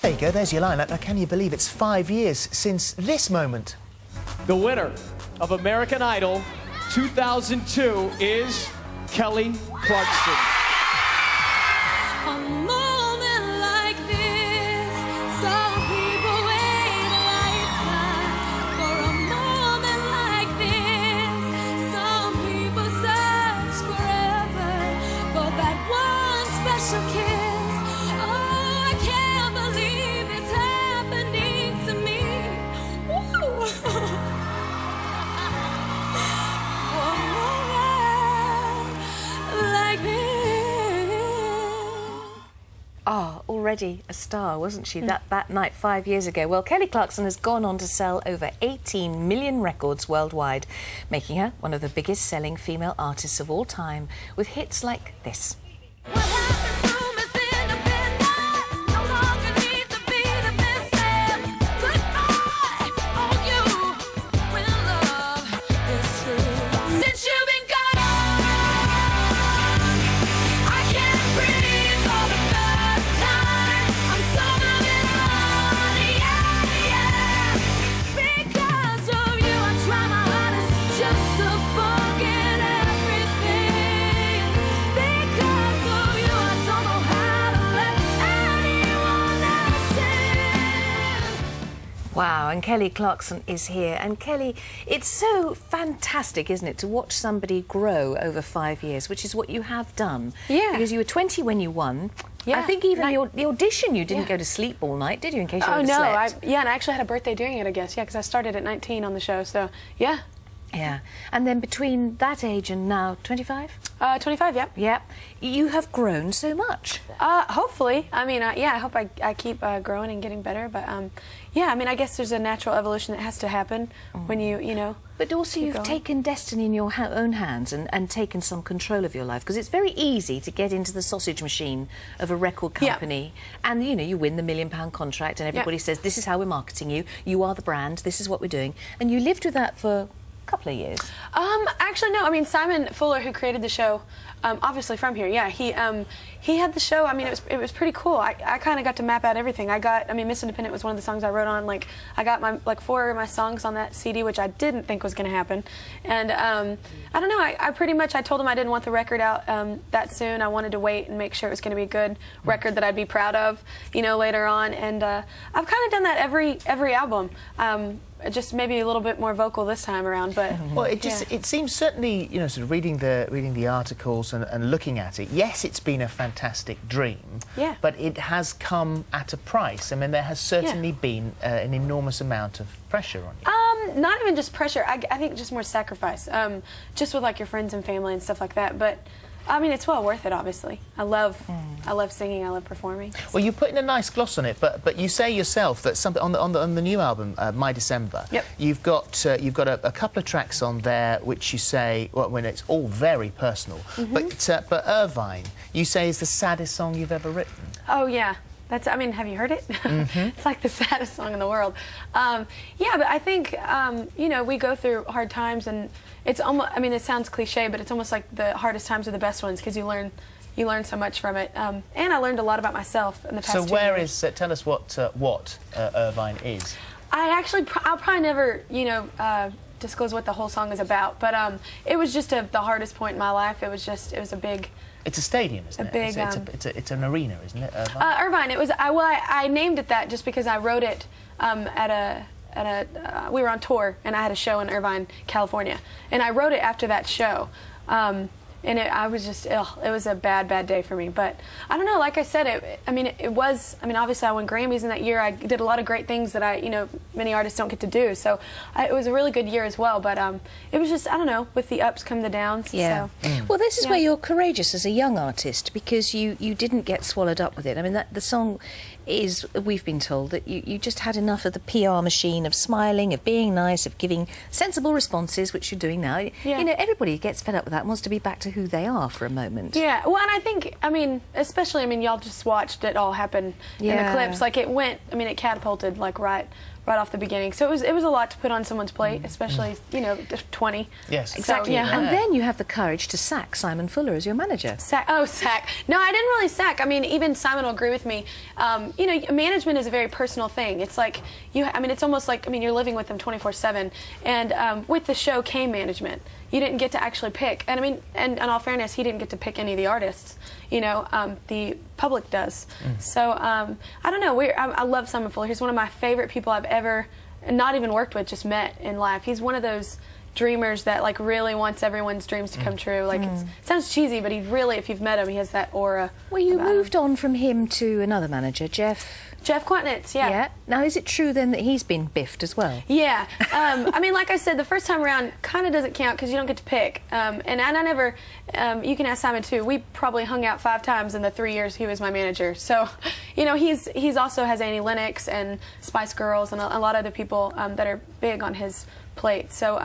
There you go, there's your lineup. Now, can you believe it's 5 years since this moment? The winner of American Idol 2002 is Kelly Clarkson. A moment like this, some people wait a lifetime for a moment like this. Some people search forever for that one special kiss. Oh, I can't believe it's happening to me. Woo! A moment like this. Ah, already a star, wasn't she, that night 5 years ago? Well, Kelly Clarkson has gone on to sell over 18 million records worldwide, making her one of the biggest selling female artists of all time, with hits like this. What happened to Miss Independence? No longer needs to be the defensive. Goodbye, oh you, when love is true. Since you've been gone, I can't breathe for the first time. I'm so moving on, yeah, yeah. Because of you, I try my hardest just to forget everything. Because of you, I don't know how to let anyone else in. Wow, and Kelly Clarkson is here. And Kelly, it's so fantastic, isn't it, to watch somebody grow over 5 years, which is what you have done. Yeah. Because you were 20 when you won. Yeah. I think even And the audition, you didn't Yeah. go to sleep all night, did you, in case you Oh no, overslept? and I actually had a birthday during it, I guess. Yeah, because I started at 19 on the show, so yeah. Yeah. And then between that age and now, 25? 25, yep. Yeah. You have grown so much. Hopefully. I mean, yeah, I hope I keep growing and getting better, but yeah, I mean, I guess there's a natural evolution that has to happen when you know. But also keep you've going. taken destiny in your own hands and taken some control of your life, because it's very easy to get into the sausage machine of a record Yeah. company and, you know, you win the £1 million says, this is how we're marketing you, you are the brand, this is what we're doing. And you lived with that for a couple of years. Actually, no. I mean, Simon Fuller, who created the show, obviously from here, yeah, he had the show. I mean, it was pretty cool. I kind of got to map out everything. I mean, Miss Independent was one of the songs I wrote on. Like, I got my 4 of my songs on that CD, which I didn't think was going to happen. And I don't know. I pretty much I told him I didn't want the record out that soon. I wanted to wait and make sure it was going to be a good record that I'd be proud of, you know, later on. And I've kind of done that every album. Just maybe a little bit more vocal this time around, but Well, it seems certainly, you know, sort of reading the articles and looking at it, yes, it's been a fantastic dream, Yeah. but it has come at a price. I mean, there has certainly been an enormous amount of pressure on you. Not even just pressure. I think just more sacrifice. Just with like your friends and family and stuff like that. But I mean, it's well worth it. Obviously, I love singing. I love performing. Well, you're putting a nice gloss on it, but you say yourself that something on the new album, My December. Yep. You've got a couple of tracks on there which you say, well, when it's all very personal. But Irvine, you say, is the saddest song you've ever written. Oh yeah. I mean, have you heard it? It's like the saddest song in the world. Yeah, but I think, you know, we go through hard times, and it's almost, I mean, it sounds cliche, but it's almost like the hardest times are the best ones, because you learn so much from it. And I learned a lot about myself in the past 2 years. So where is, tell us what Irvine is. I'll probably never, you know, disclose what the whole song is about, but it was just the hardest point in my life. It was a big... It's a stadium, isn't it? Big, it's an arena, isn't it, Irvine? Irvine. It was. I named it that just because I wrote it we were on tour, and I had a show in Irvine, California, and I wrote it after that show. And I was just ill. It was a bad day for me. But I don't know. Like I said, it was. I mean, obviously, I won Grammys in that year. I did a lot of great things that you know, many artists don't get to do. So it was a really good year as well. But it was just, I don't know, with the ups come the downs. Yeah. So. Well, this is where you're courageous as a young artist, because you didn't get swallowed up with it. I mean, the song is, we've been told, that you just had enough of the PR machine of smiling, of being nice, of giving sensible responses, which you're doing now. Yeah. You know, everybody gets fed up with that and wants to be back to who they are for a moment. Yeah, well, and I think, I mean, especially, I mean, y'all just watched it all happen in the clips. Like, it went, I mean, it catapulted, like, right right off the beginning. So it was a lot to put on someone's plate, especially, you know, 20. Yes. Exactly. So, yeah. And then you have the courage to sack Simon Fuller as your manager. Sack. No, I didn't really sack. I mean, even Simon will agree with me. You know, management is a very personal thing. It's like, I mean, it's almost like, I mean, you're living with them 24/7. And with the show came management. You didn't get to actually pick. And I mean, and in all fairness, he didn't get to pick any of the artists. You know, the public does. So, I don't know. I love Simon Fuller. He's one of my favorite people I've ever, not even worked with, just met in life. He's one of those dreamers that like really wants everyone's dreams to come true. Like it sounds cheesy, but he really, if you've met him, he has that aura. Well, you about moved him. on from him to another manager, Jeff. Jeff Quantnitz, yeah. Now, is it true then that he's been biffed as well? Yeah. I mean, like I said, the first time around kind of doesn't count because you don't get to pick. And I never, you can ask Simon too, we probably hung out 5 times in the 3 years he was my manager. So, you know, he's also has Annie Lennox and Spice Girls and a lot of other people that are big on his plate. So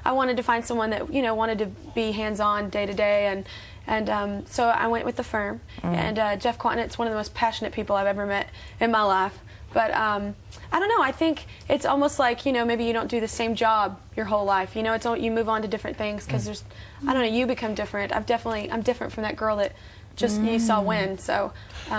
I wanted to find someone that, you know, wanted to be hands-on day to day. And so I went with the firm. And Jeff Quantnitz's one of the most passionate people I've ever met in my life. But I don't know. I think it's almost like, you know, maybe you don't do the same job your whole life. You know, it's you move on to different things because there's, I don't know, you become different. I'm different from that girl that just you saw win. So.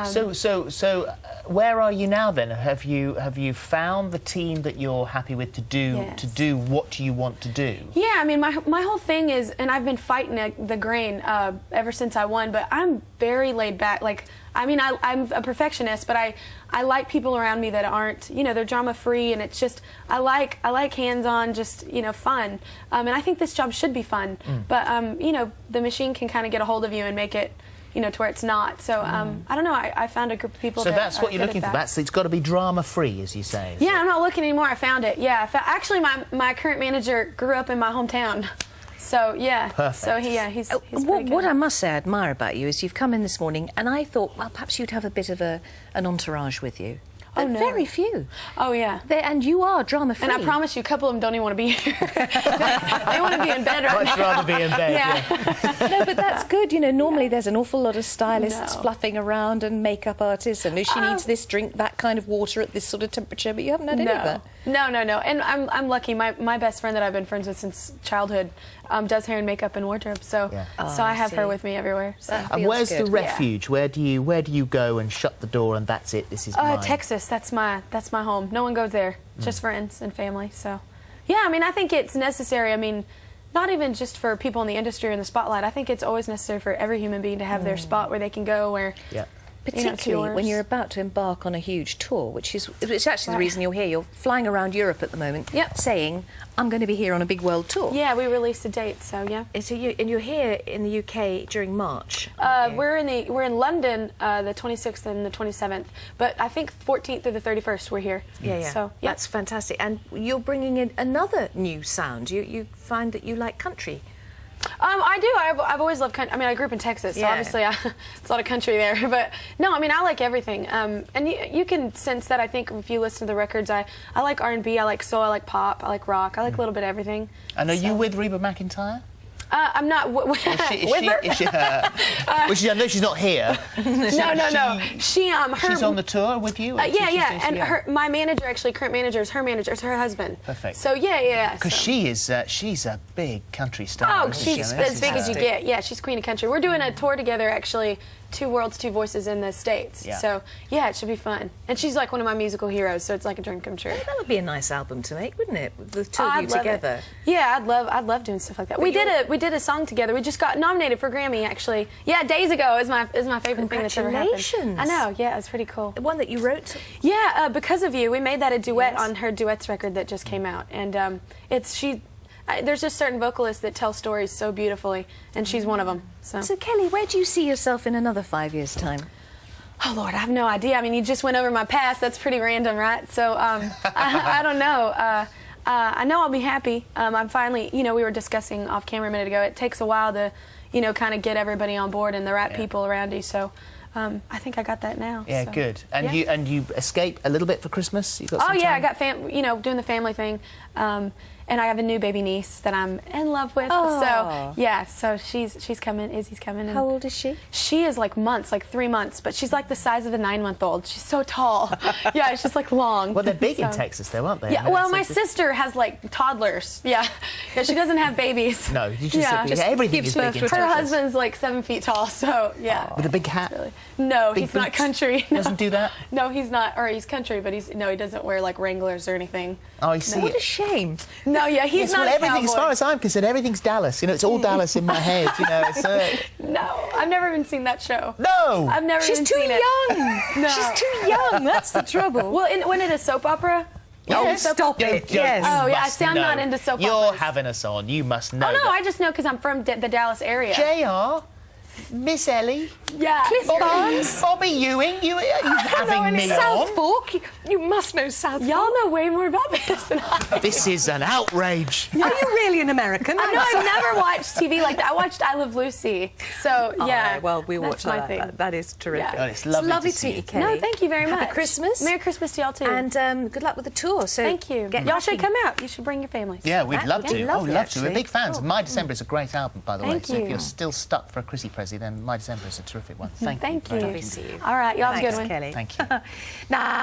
So where are you now then? Have you found the team that you're happy with to do what you want to do? Yeah, I mean, my whole thing is, and I've been fighting the grain ever since I won, but I'm very laid back. Like, I mean, I'm a perfectionist, but I like people around me that aren't, you know, they're drama free, and it's just I like hands-on, just, you know, fun. And I think this job should be fun, but you know, the machine can kind of get a hold of you and make it, you know, to where it's not. So I don't know. I found a group of people. So that that's what you're looking for. It's got to be drama-free, as you say. Yeah, I'm not looking anymore. I found it. Yeah, actually, my current manager grew up in my hometown. So yeah. Perfect. So he's pretty good. What I must say I admire about you is you've come in this morning, and I thought, well, perhaps you'd have a bit of an entourage with you. Oh, no. Very few. Oh, yeah. And you are drama-free. And I promise you, a couple of them don't even want to be here. They want to be in bed right now. Much rather be in bed, yeah. No, but that's good. You know, normally there's an awful lot of stylists fluffing around and makeup artists, and she needs this drink, that kind of water at this sort of temperature, but you haven't had any of that. No. And I'm lucky. My best friend that I've been friends with since childhood does hair and makeup and wardrobe, so I have her with me everywhere. So. And where's the refuge? Where do you go and shut the door and that's it? This is mine. Texas. That's my home. No one goes there. Just friends and family. So, yeah. I mean, I think it's necessary. I mean, not even just for people in the industry or in the spotlight. I think it's always necessary for every human being to have their spot where they can go. Where. Yeah. Particularly when you're about to embark on a huge tour, which is actually the reason you're here. You're flying around Europe at the moment, saying, I'm going to be here on a big world tour. Yeah, we released a date, so yeah. So you're here in the UK during March. We're in London the 26th and the 27th, but I think 14th through the 31st we're here. Yeah. So that's fantastic. And you're bringing in another new sound. You find that you like country. I do. I've always loved country. I mean, I grew up in Texas, so obviously it's a lot of country there. But no, I mean, I like everything. And you can sense that, I think, if you listen to the records. I like R&B, I like soul, I like pop, I like rock, I like a little bit of everything. And are you with Reba McEntire? I'm not with her. Well, I know she's not here. No. She's on the tour with you? Yeah. And my manager, actually, current manager, is her manager. It's her husband. Perfect. So yeah. Because she's a big country star. Oh, she's as big as you get. Yeah, she's queen of country. We're doing a tour together, actually. 2 Worlds, 2 Voices in the States. Yeah. So, yeah, it should be fun. And she's like one of my musical heroes, so it's like a dream come true. Yeah, that would be a nice album to make, wouldn't it? With the two of you together. Yeah, I'd love doing stuff like that. We did a song together. We just got nominated for Grammy, actually. Yeah, days ago is my favorite thing that's ever happened. Congratulations. I know, yeah, it was pretty cool. The one that you wrote? Yeah, Because of You. We made that a duet on her duets record that just came out. And there's just certain vocalists that tell stories so beautifully, and she's one of them. So Kelly, where do you see yourself in another 5 years' time? Oh, Lord, I have no idea. I mean, you just went over my past. That's pretty random, right? So I don't know. I know I'll be happy. I'm finally, we were discussing off camera a minute ago, it takes a while to, kind of get everybody on board and the right people around you. So I think I got that now. Yeah, so. good. And you escape a little bit for Christmas? You got some time? I got doing the family thing. and I have a new baby niece that I'm in love with. Oh. So yeah, so she's coming. Izzy's coming. And How old is she? she is like months, like 3 months, but she's like the size of a 9-month-old. She's so tall. Yeah, she's like long. Well, they're big in So- Texas, though, aren't they? Yeah, I mean, well, it's- my sister has like toddlers. Yeah, yeah, she doesn't have babies. No, you just, Yeah. yeah, everything gives is big birth in to a Texas. Her husband's like 7 feet tall, so yeah. With a big hat. No, Big he's not boots. country. He doesn't do that? No, he's not. Or he's country, but he doesn't wear like Wranglers or anything. Oh, I see. What a shame. No, yeah, he's Yes, not well, a everything, as cowboy. far as I'm concerned, everything's Dallas. You know, it's all Dallas in my head. You know, it's No, I've never even seen that show. no. I've never She's even too seen it. young. No. She's too young. That's the trouble. Well, when it is soap opera. Oh, Yes. stop it. You Yes. Oh, yeah, must see, I'm not know. into soap You're operas. having us on. You must know. Oh no, that. I just know because I'm from the Dallas area. JR, Miss Ellie, Yeah. Cliff Barnes. Bobby Ewing, you having any me South on? Fork. You must know South Fork. Y'all know way more about this than I. This is an outrage. Are you really an American? No, I've never watched TV like that. I watched I Love Lucy. So yeah. Oh, well, we that's watch my that. thing. That is terrific. Yeah. Oh, it's lovely to see meet you. you, Kelly. No, thank you very much. Happy Christmas. Merry Christmas to y'all too. And good luck with the tour. So thank you. Get Y'all should cracking. come out. You should bring your families. Yeah, we'd love to. We'd Oh, love we'd to, love to. We're actually. big fans. My December is a great album, by the way. Thank So if you. you're still stuck for a Chrissy Prezi, then My December is a terrific one. Thank you. Thank very you. much Lovely to see you. All right, y'all have a Thanks, good one. Kelly. Thank you. Nah.